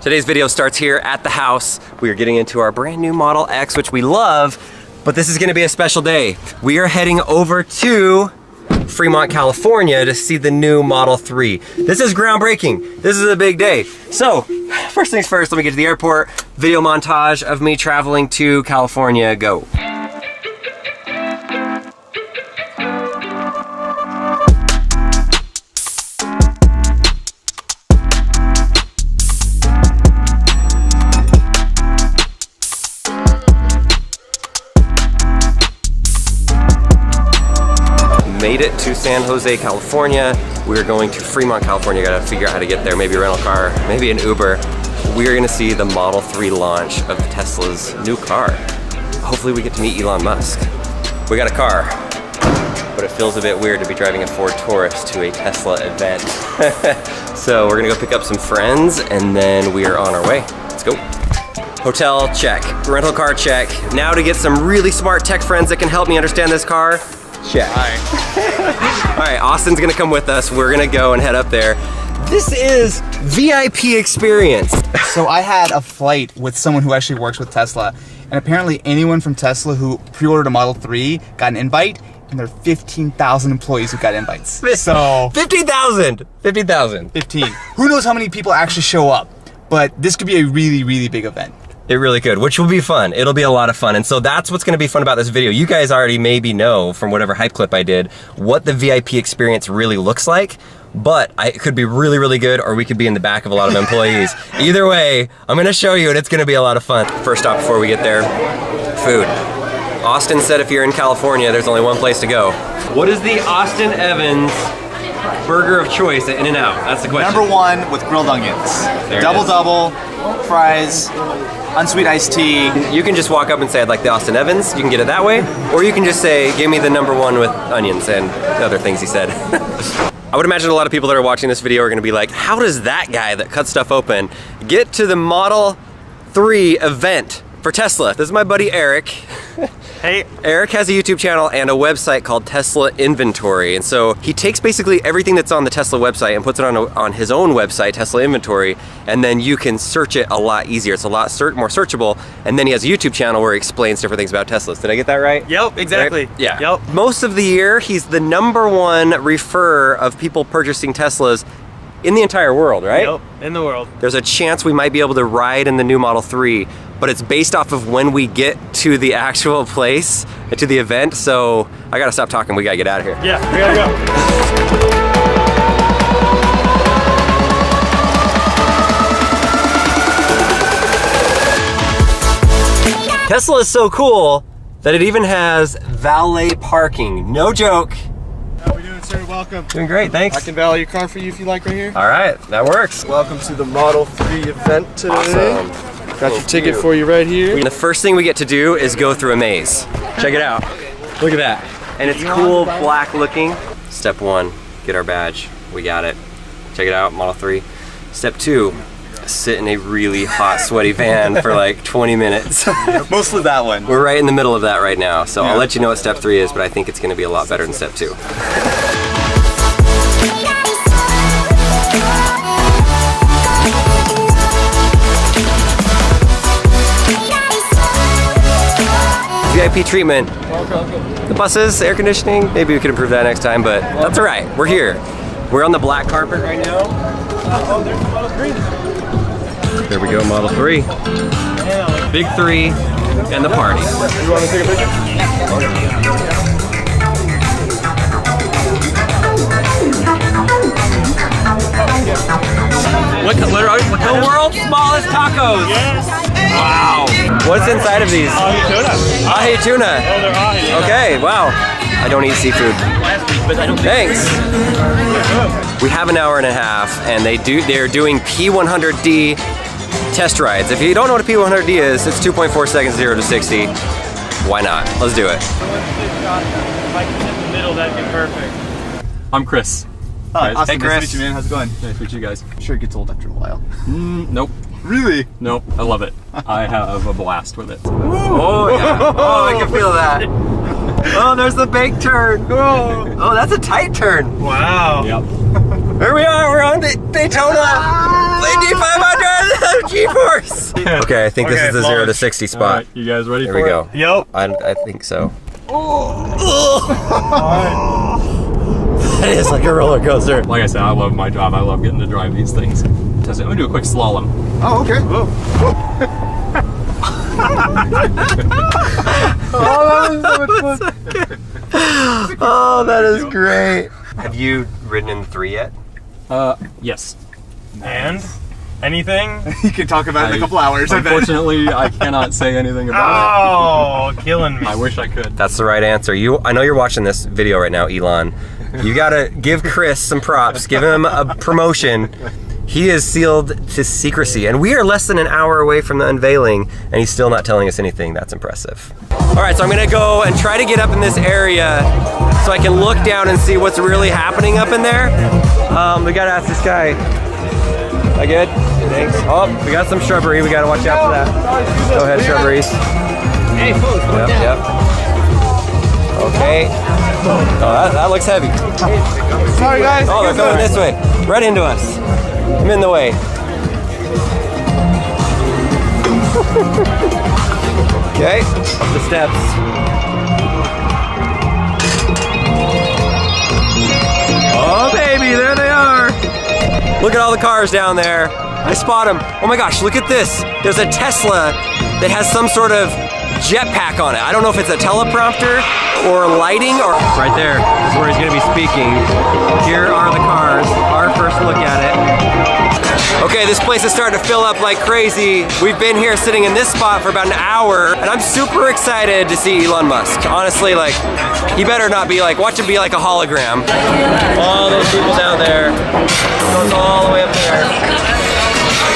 Today's video starts here at the house. We are getting into our brand new Model X, which we love, but this is gonna be a special day. We are heading over to Fremont, California to see the new Model 3. This is groundbreaking. This is a big day. So, first things first, let me get to the airport. Video montage of me traveling to California, go. Made it to San Jose, California. We're going to Fremont, California. Gotta figure out how to get there. Maybe a rental car, maybe an Uber. We are gonna see the Model 3 launch of Tesla's new car. Hopefully we get to meet Elon Musk. We got a car, but it feels a bit weird to be driving a Ford Taurus to a Tesla event. So we're gonna go pick up some friends and then we are on our way. Let's go. Hotel, check. Rental car, check. Now to get some really smart tech friends that can help me understand this car. Check. All right, Austin's gonna come with us. We're gonna go and head up there. This is VIP experience. So I had a flight with someone who actually works with Tesla, and apparently anyone from Tesla who pre-ordered a Model 3 got an invite, and there are 15,000 employees who got invites. So 15,000. 15,000. 15. Who knows how many people actually show up? But this could be a really, really big event. It really could, which will be fun. It'll be a lot of fun. And so that's what's gonna be fun about this video. You guys already maybe know from whatever hype clip I did what the VIP experience really looks like, but it could be really, really good, or we could be in the back of a lot of employees. Either way, I'm gonna show you and it's gonna be a lot of fun. First stop before we get there, food. Austin said if you're in California, there's only one place to go. What is the Austin Evans burger of choice at In-N-Out? That's the question. Number one with grilled onions. There Double, fries, unsweet iced tea. You can just walk up and say, I'd like the Austin Evans. You can get it that way. Or you can just say, give me the number one with onions and the other things he said. I would imagine a lot of people that are watching this video are gonna be like, how does that guy that cuts stuff open get to the Model 3 event for Tesla? This is my buddy Eric. Hey. Eric has a YouTube channel and a website called Tesla Inventory. And so he takes basically everything that's on the Tesla website and puts it on his own website, Tesla Inventory, and then you can search it a lot easier. It's a lot more searchable. And then he has a YouTube channel where he explains different things about Teslas. Did I get that right? Yep, exactly. Right? Yeah. Yep. Most of the year, he's the #1 referrer of people purchasing Teslas in the entire world, right? Yep, in the world. There's a chance we might be able to ride in the new Model 3, but it's based off of when we get to the actual place, to the event, so I gotta stop talking, we gotta get out of here. Yeah, we gotta go. Tesla is so cool that it even has valet parking. No joke. How we doing, sir? Welcome. Doing great, thanks. I can valet your car for you if you like right here. All right, that works. Welcome to the Model 3 event today. Awesome. Got your ticket for you right here. And the first thing we get to do is go through a maze. Check it out. Look at that. And it's cool, black looking. Step 1, get our badge. We got it. Check it out, Model 3. Step 2, sit in a really hot, sweaty van for like 20 minutes. Mostly that one. We're right in the middle of that right now. So I'll let you know what step 3 is, but I think it's gonna be a lot better than step 2. VIP treatment. The buses, air conditioning, maybe we could improve that next time, but that's all right. We're here. We're on the black carpet right now. Oh, there's the Model 3. There we go, Model 3. Big 3 and the party. You want to take a picture? The world's smallest tacos. Yes. Wow. What's inside of these? Ahi tuna. Ahi tuna. Oh, they're ahi. Okay, wow. I don't eat seafood. Thanks. We have an hour and a half, and they're doing P100D test rides. If you don't know what a P100D is, it's 2.4 seconds 0 to 60. Why not? Let's do it. If I can sit in the middle, that'd be perfect. I'm Chris. Hi, Hey, Chris. Chris. Nice to meet you, man. How's it going? Nice to meet you guys. I'm sure it gets old after a while. Nope. Really? Nope. I love it. I have a blast with it. Oh, yeah. Oh, I can feel that. Oh, there's the big turn. Oh, that's a tight turn. Wow. Yep. Here we are. We're on Daytona. Indy 500. Okay, I think this is the 0 to 60 All spot. right, you guys ready Here for we it? go. Yep. I think so. That is like a roller coaster. Like I said, I love my job. I love getting to drive these things. Test it. I'm gonna do a quick slalom. Oh, okay. Oh, that is great. Have you ridden in 3 yet? Yes. And anything? You can talk about it in a couple hours. I bet. Unfortunately, I cannot say anything about Oh, killing me. it. I wish I could. That's the right answer. I know you're watching this video right now, Elon. You gotta give Chris some props. Give him a promotion. He is sealed to secrecy, and we are less than an hour away from the unveiling, and he's still not telling us anything. That's impressive. All right, so I'm gonna go and try to get up in this area so I can look down and see what's really happening up in there. We gotta ask this guy. Am I good? Thanks. Oh, we got some shrubbery. We gotta watch out for that. Go ahead, shrubberies. Hey, folks, Yep, yep. Okay. Oh, that looks heavy. Sorry, guys. Oh, they're coming this way. Right into us. I'm in the way. Okay, up the steps. Oh, baby, there they are. Look at all the cars down there. I spot them. Oh my gosh, look at this. There's a Tesla that has some sort of jetpack on it. I don't know if it's a teleprompter or lighting or... Right there is where he's gonna be speaking. Here are the cars, our first look at it. Okay, this place is starting to fill up like crazy. We've been here sitting in this spot for about an hour, and I'm super excited to see Elon Musk. Honestly, like, he better not be like, watch him be like a hologram. All those people down there. Goes all the way up there.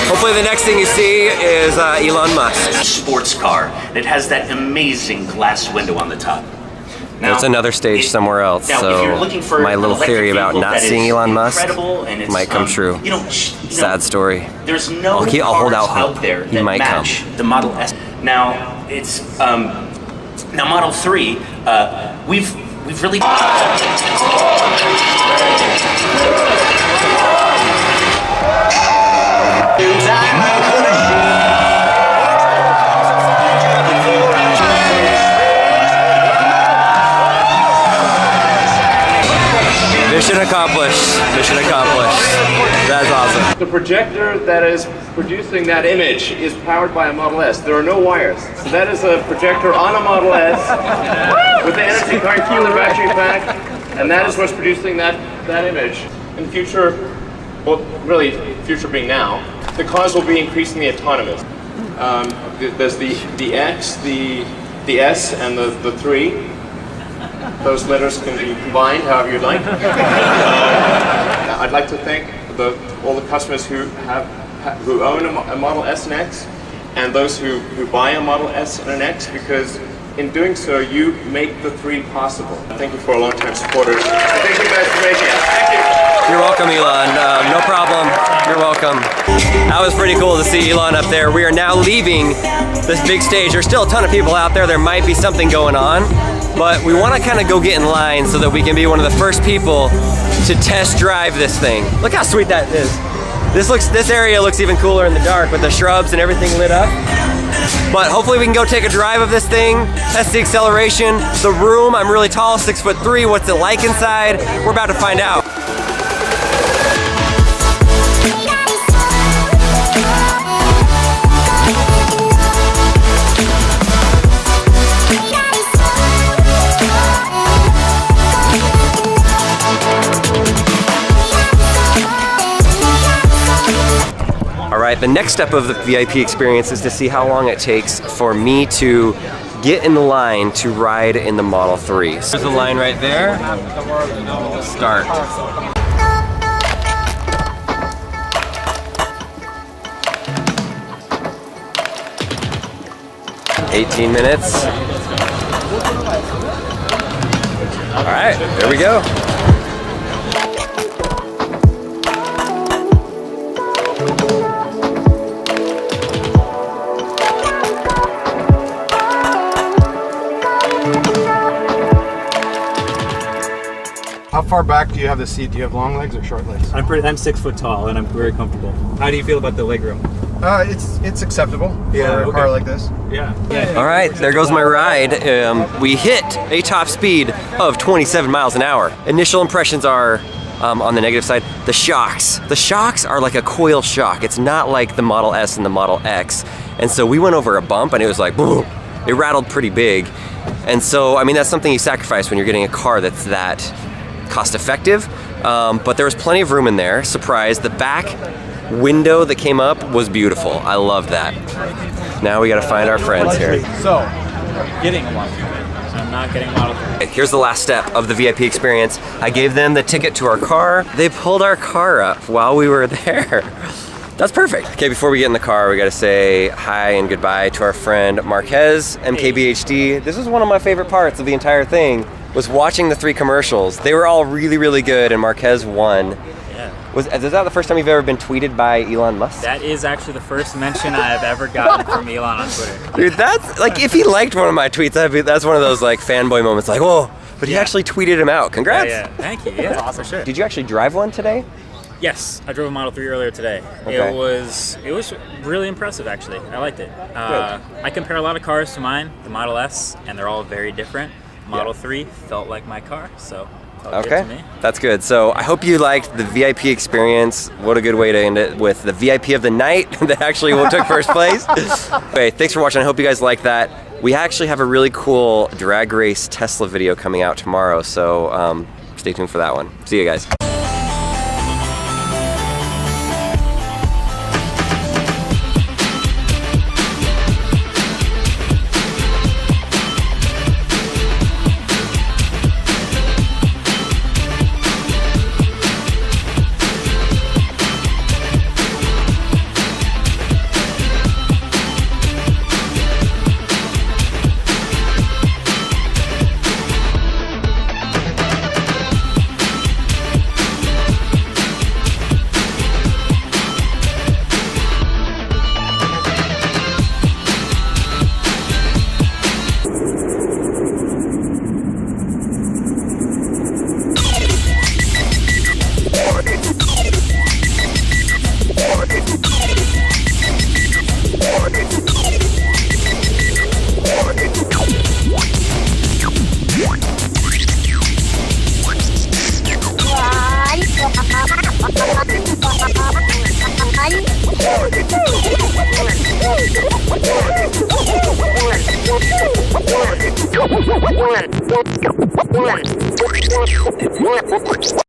Hopefully the next thing you see is Elon Musk. Sports car that has that amazing glass window on the top. Now, There's another stage somewhere else, now, so if you're looking for my an little electric theory about vehicle not that is seeing Elon Musk incredible and it's, might come true. Sad story. There's no I'll hold out cars hope. out there He that might match the Model S. Now it's now Model 3. We've really. Mission accomplished. Mission accomplished. That's awesome. The projector that is producing that image is powered by a Model S. There are no wires. So that is a projector on a Model S with the energy coming from the battery pack, and that is what's producing that image. In the future, well, really, future being now, the cars will be increasingly autonomous. There's the X, the S, and the 3. Those letters can be combined however you'd like. I'd like to thank all the customers who own a Model S and X, and those who buy a Model S and an X, because in doing so, you make the 3 possible. Thank you for a long-time supporters. Thank you guys for making it. Thank you. You're welcome, Elon. No problem. You're welcome. That was pretty cool to see Elon up there. We are now leaving this big stage. There's still a ton of people out there. There might be something going on, but we want to kind of go get in line so that we can be one of the first people to test drive this thing. Look how sweet that is. This area looks even cooler in the dark with the shrubs and everything lit up. But hopefully we can go take a drive of this thing, test the acceleration, the room. I'm really tall, 6'3". What's it like inside? We're about to find out. Alright, the next step of the VIP experience is to see how long it takes for me to get in the line to ride in the Model 3. So there's a line right there. Start. $18 minutes. Alright, there we go. How far back do you have the seat? Do you have long legs or short legs? I'm 6 foot tall and I'm very comfortable. How do you feel about the legroom? It's acceptable Yeah, for a okay. car like this. Yeah. All right, there goes my ride. We hit a top speed of 27 miles an hour. Initial impressions are, on the negative side, the shocks. The shocks are like a coil shock. It's not like the Model S and the Model X. And so we went over a bump and it was like, boom, it rattled pretty big. And so, I mean, that's something you sacrifice when you're getting a car that's that cost effective. But there was plenty of room in there. Surprise, the back window that came up was beautiful. I love that. Now we gotta find our friends here. So, Getting a Model 3. I'm not getting a Model 3. Here's the last step of the VIP experience. I gave them the ticket to our car. They pulled our car up while we were there. That's perfect. Okay, before we get in the car, we gotta say hi and goodbye to our friend Marquez, MKBHD. This was one of my favorite parts of the entire thing, was watching the 3 commercials. They were all really, really good, and Marquez won. Is that the first time you've ever been tweeted by Elon Musk? That is actually the first mention I've ever gotten from Elon on Twitter. Dude, that's like, if he liked one of my tweets, that's one of those like fanboy moments, like, whoa, but he actually tweeted him out. Congrats. Yeah, thank you. Yeah, for sure. Did you actually drive one today? Yes, I drove a Model 3 earlier today. Okay. It was really impressive, actually. I liked it. I compare a lot of cars to mine, the Model S, and they're all very different. Model 3 felt like my car, so felt good to me. That's good. So I hope you liked the VIP experience. What a good way to end it with the VIP of the night that actually took first place. Okay, thanks for watching. I hope you guys like that. We actually have a really cool drag race Tesla video coming out tomorrow, so stay tuned for that one. See you guys. One.